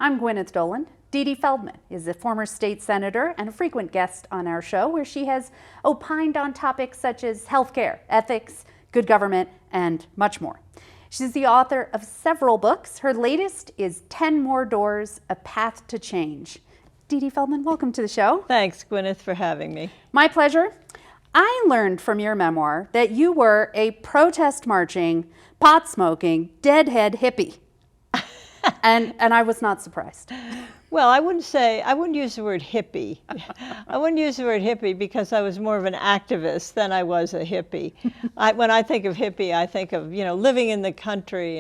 I'm Gwyneth Doland. Dee Dee Feldman is a former state senator and a frequent guest on our show, where she has opined on topics such as healthcare, ethics, good government, and much more. She's the author of several books. Her latest is 10 More Doors, A Path to Change. Dee Dee Feldman, welcome to the show. Thanks, Gwyneth, for having me. My pleasure. I learned from your memoir that you were a protest marching, pot smoking, deadhead hippie. and I was not surprised. Well, I wouldn't use the word hippie. I wouldn't use the word hippie because I was more of an activist than I was a hippie. When I think of hippie, I think of, living in the country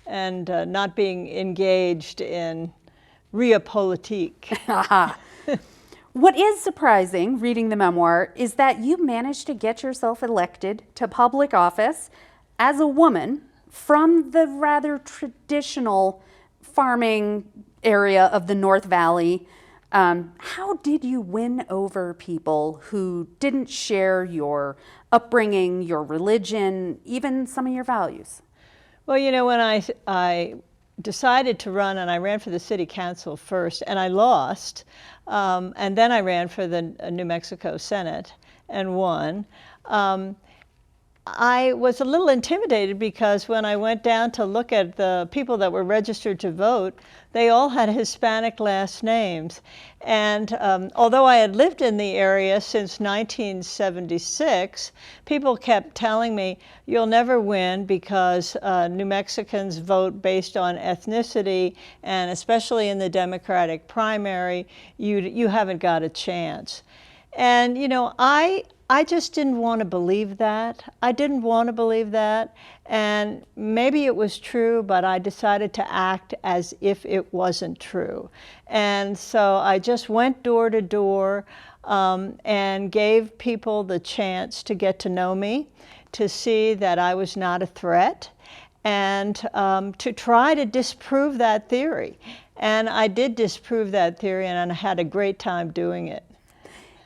and not being engaged in realpolitik. What is surprising, reading the memoir, is that you managed to get yourself elected to public office as a woman from the rather traditional farming area of the North Valley. How did you win over people who didn't share your upbringing, your religion, even some of your values? Well, when I decided to run, and I ran for the city council first, and I lost, and then I ran for the New Mexico Senate and won. I was a little intimidated because when I went down to look at the people that were registered to vote, they all had Hispanic last names. And although I had lived in the area since 1976, people kept telling me, you'll never win because New Mexicans vote based on ethnicity, and especially in the Democratic primary, you haven't got a chance. And, I just didn't want to believe that. I didn't want to believe that. And maybe it was true, but I decided to act as if it wasn't true. And so I just went door to door and gave people the chance to get to know me, to see that I was not a threat, and to try to disprove that theory. And I did disprove that theory, and I had a great time doing it.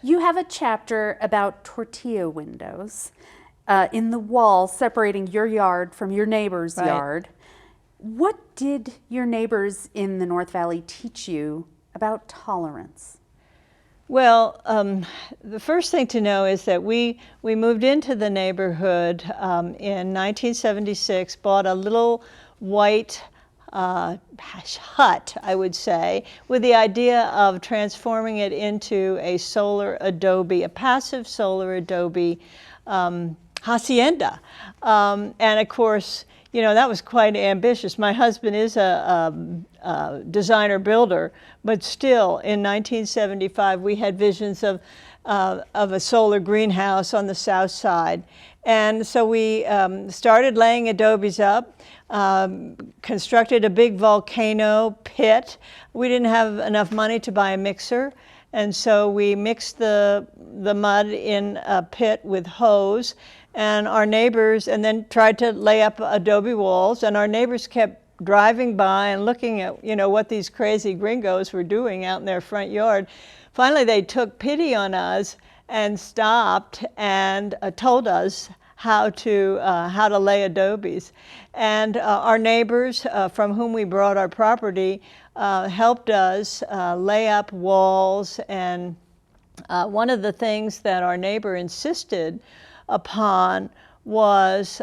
You have a chapter about tortilla windows in the wall separating your yard from your neighbor's yard. What did your neighbors in the North Valley teach you about tolerance? Well, the first thing to know is that we moved into the neighborhood in 1976, bought a little white hut, I would say, with the idea of transforming it into a solar adobe, a passive solar adobe hacienda. And of course, that was quite ambitious. My husband is a designer builder, but still in 1975 we had visions of a solar greenhouse on the south side. And so we started laying adobes up, constructed a big volcano pit. We didn't have enough money to buy a mixer, and so we mixed the mud in a pit with hose, and our neighbors, and then tried to lay up adobe walls, and our neighbors kept driving by and looking at what these crazy gringos were doing out in their front yard. Finally, they took pity on us and stopped and told us how to lay adobes. And our neighbors from whom we bought our property helped us lay up walls. And one of the things that our neighbor insisted upon was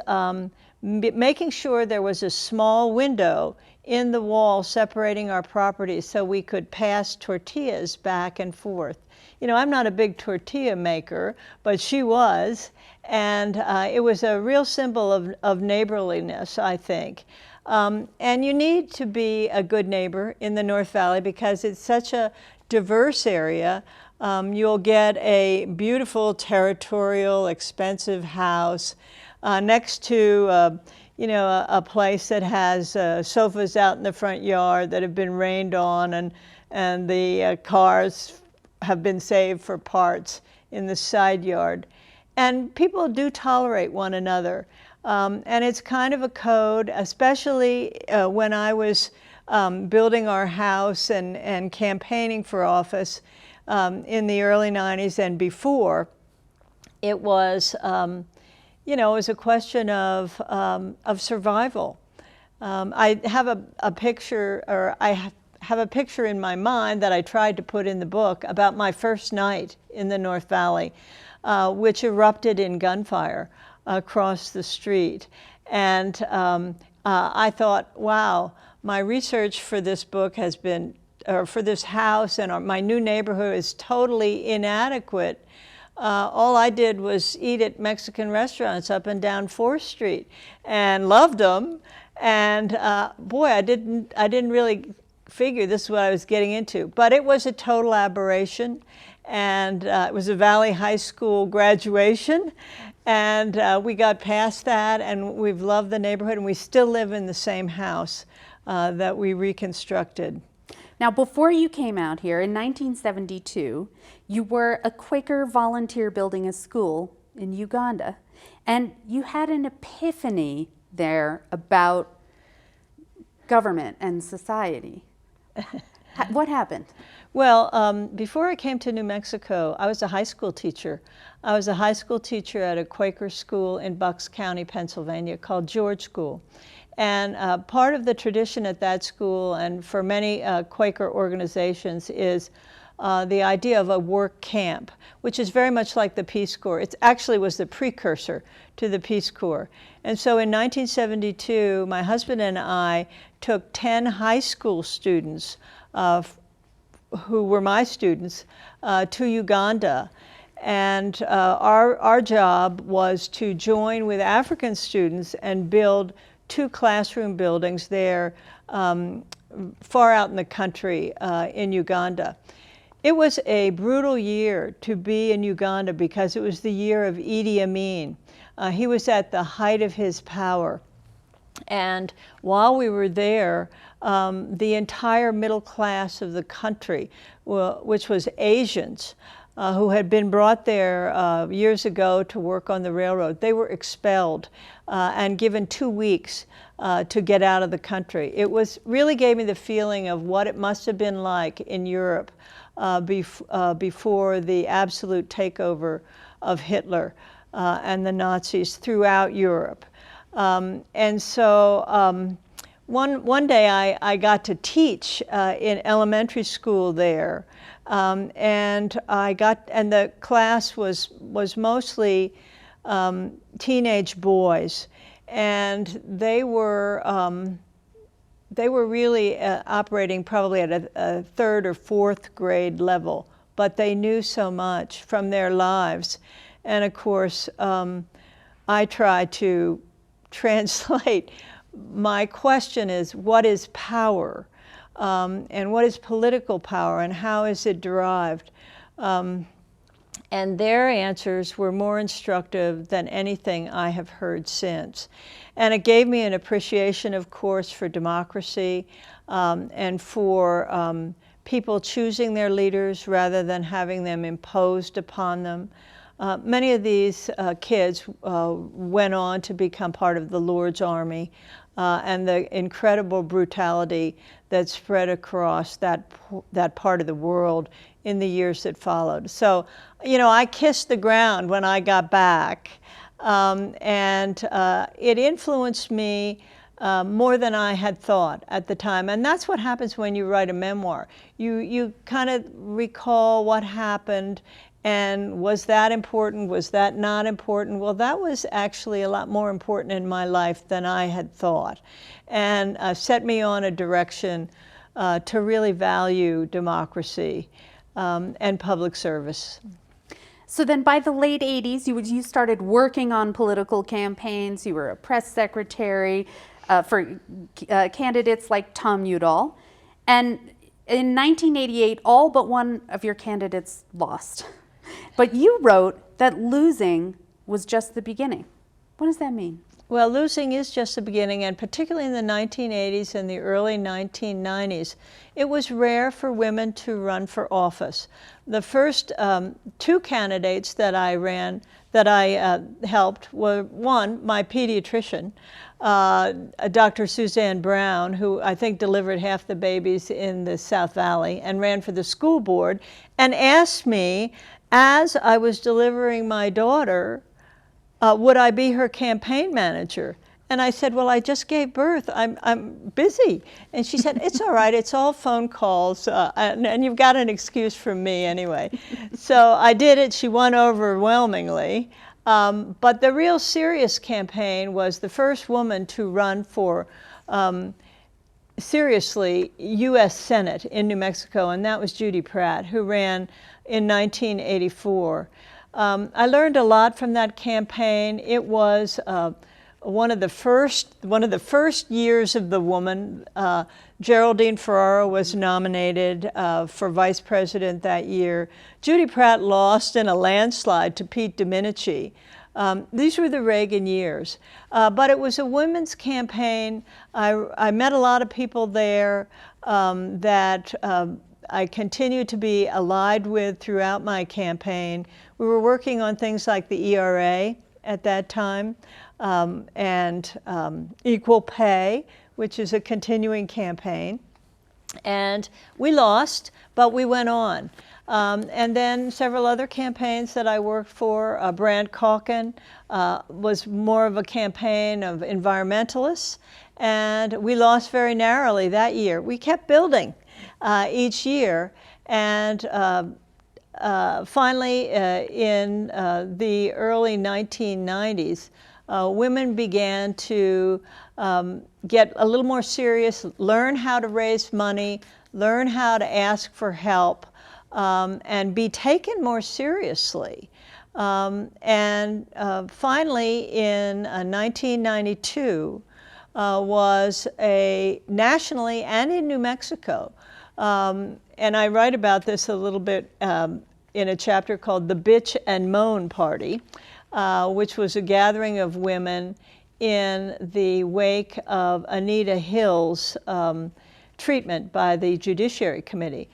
making sure there was a small window in the wall separating our property so we could pass tortillas back and forth. I'm not a big tortilla maker, but she was, and it was a real symbol of neighborliness, I think. And you need to be a good neighbor in the North Valley because it's such a diverse area. You'll get a beautiful, territorial, expensive house next to a place that has sofas out in the front yard that have been rained on, and the cars have been saved for parts in the side yard. And people do tolerate one another. And it's kind of a code, especially when I was building our house and campaigning for office in the early 90s and before. It was, it was a question of survival. I have a picture, or have a picture in my mind that I tried to put in the book about my first night in the North Valley, which erupted in gunfire across the street. And I thought, wow, my research for this book has been, or for this house and my new neighborhood is totally inadequate. All I did was eat at Mexican restaurants up and down 4th Street and loved them. And boy, I didn't really figure this is what I was getting into. But it was a total aberration. And it was a Valley High School graduation. And we got past that, and we've loved the neighborhood, and we still live in the same house that we reconstructed. Now, before you came out here in 1972, you were a Quaker volunteer building a school in Uganda, and you had an epiphany there about government and society. What happened? Well, before I came to New Mexico, I was a high school teacher. I was a high school teacher at a Quaker school in Bucks County, Pennsylvania, called George School. And part of the tradition at that school, and for many Quaker organizations, is the idea of a work camp, which is very much like the Peace Corps. It actually was the precursor to the Peace Corps. And so in 1972, my husband and I took 10 high school students who were my students to Uganda. And our job was to join with African students and build 2 classroom buildings there far out in the country in Uganda. It was a brutal year to be in Uganda because it was the year of Idi Amin. He was at the height of his power. And while we were there, the entire middle class of the country, which was Asians, who had been brought there years ago to work on the railroad, they were expelled and given 2 weeks to get out of the country. It really gave me the feeling of what it must have been like in Europe before the absolute takeover of Hitler and the Nazis throughout Europe. And so one day I got to teach in elementary school there, and the class was mostly teenage boys, and they were really operating probably at a 3rd or 4th grade level, but they knew so much from their lives. And of course, I try to translate. My question is, what is power? And what is political power, and how is it derived? And their answers were more instructive than anything I have heard since. And it gave me an appreciation, of course, for democracy and for people choosing their leaders rather than having them imposed upon them. Many of these kids went on to become part of the Lord's Army, and the incredible brutality that spread across that part of the world in the years that followed. So, you know, I kissed the ground when I got back, and it influenced me more than I had thought at the time. And that's what happens when you write a memoir. You kind of recall what happened, and was that important? Was that not important? Well, that was actually a lot more important in my life than I had thought, and set me on a direction to really value democracy and public service. So then by the late 80s, you started working on political campaigns. You were a press secretary for candidates like Tom Udall. And in 1988, all but one of your candidates lost. But you wrote that losing was just the beginning. What does that mean? Well, losing is just the beginning, and particularly in the 1980s and the early 1990s, it was rare for women to run for office. The first 2 candidates that I ran, that I helped, were one, my pediatrician, Dr. Suzanne Brown, who I think delivered half the babies in the South Valley and ran for the school board, and asked me, as I was delivering my daughter, would I be her campaign manager? And I said, well, I just gave birth. I'm busy. And she said, it's all right. It's all phone calls. And you've got an excuse from me anyway. So I did it. She won overwhelmingly. But the real serious campaign was the first woman to run for, seriously, U.S. Senate in New Mexico, and that was Judy Pratt, who ran in 1984. I learned a lot from that campaign. It was one of the first years of the woman. Geraldine Ferraro was nominated for vice president that year. Judy Pratt lost in a landslide to Pete Domenici. These were the Reagan years. But it was a women's campaign. I met a lot of people there that I continue to be allied with throughout my campaign. We were working on things like the ERA at that time, and equal pay, which is a continuing campaign. And we lost, but we went on. And then several other campaigns that I worked for. Brand Calkin was more of a campaign of environmentalists, and we lost very narrowly that year. We kept building each year, and finally in the early 1990s, women began to get a little more serious, learn how to raise money, learn how to ask for help, and be taken more seriously. And finally, in 1992, was a nationally and in New Mexico. And I write about this a little bit in a chapter called The Bitch and Moan Party, which was a gathering of women in the wake of Anita Hill's treatment by the Judiciary Committee.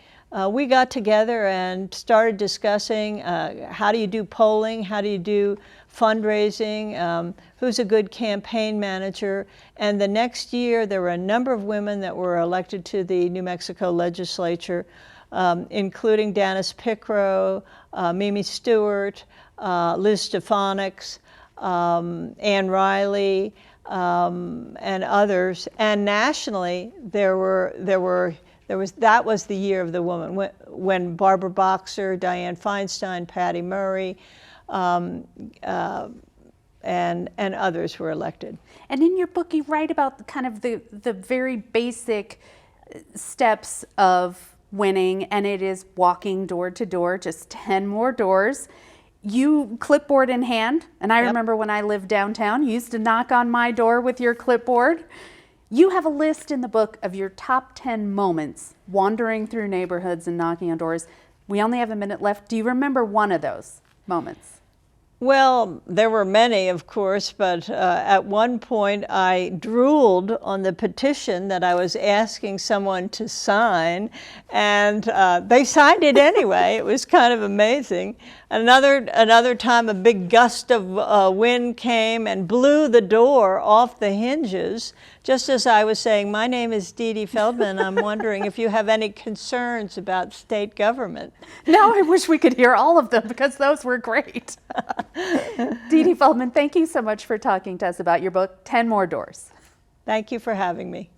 We got together and started discussing how do you do polling, how do you do fundraising, who's a good campaign manager. And the next year, there were a number of women that were elected to the New Mexico legislature, including Danis Pickrell, Mimi Stewart, Liz Stefanik, Ann Riley, and others. And nationally, that was the year of the woman, when Barbara Boxer, Dianne Feinstein, Patty Murray, and others were elected. And in your book, you write about kind of the very basic steps of winning, and it is walking door to door, just 10 more doors. You clipboard in hand, and I remember when I lived downtown, you used to knock on my door with your clipboard. You have a list in the book of your top 10 moments wandering through neighborhoods and knocking on doors. We only have a minute left. Do you remember one of those moments? Well, there were many, of course, but at one point I drooled on the petition that I was asking someone to sign, and they signed it anyway. It was kind of amazing. Another time, a big gust of wind came and blew the door off the hinges, just as I was saying, my name is Dee Dee Feldman. I'm wondering if you have any concerns about state government. Now I wish we could hear all of them, because those were great. Dee Dee Feldman, thank you so much for talking to us about your book, 10 More Doors. Thank you for having me.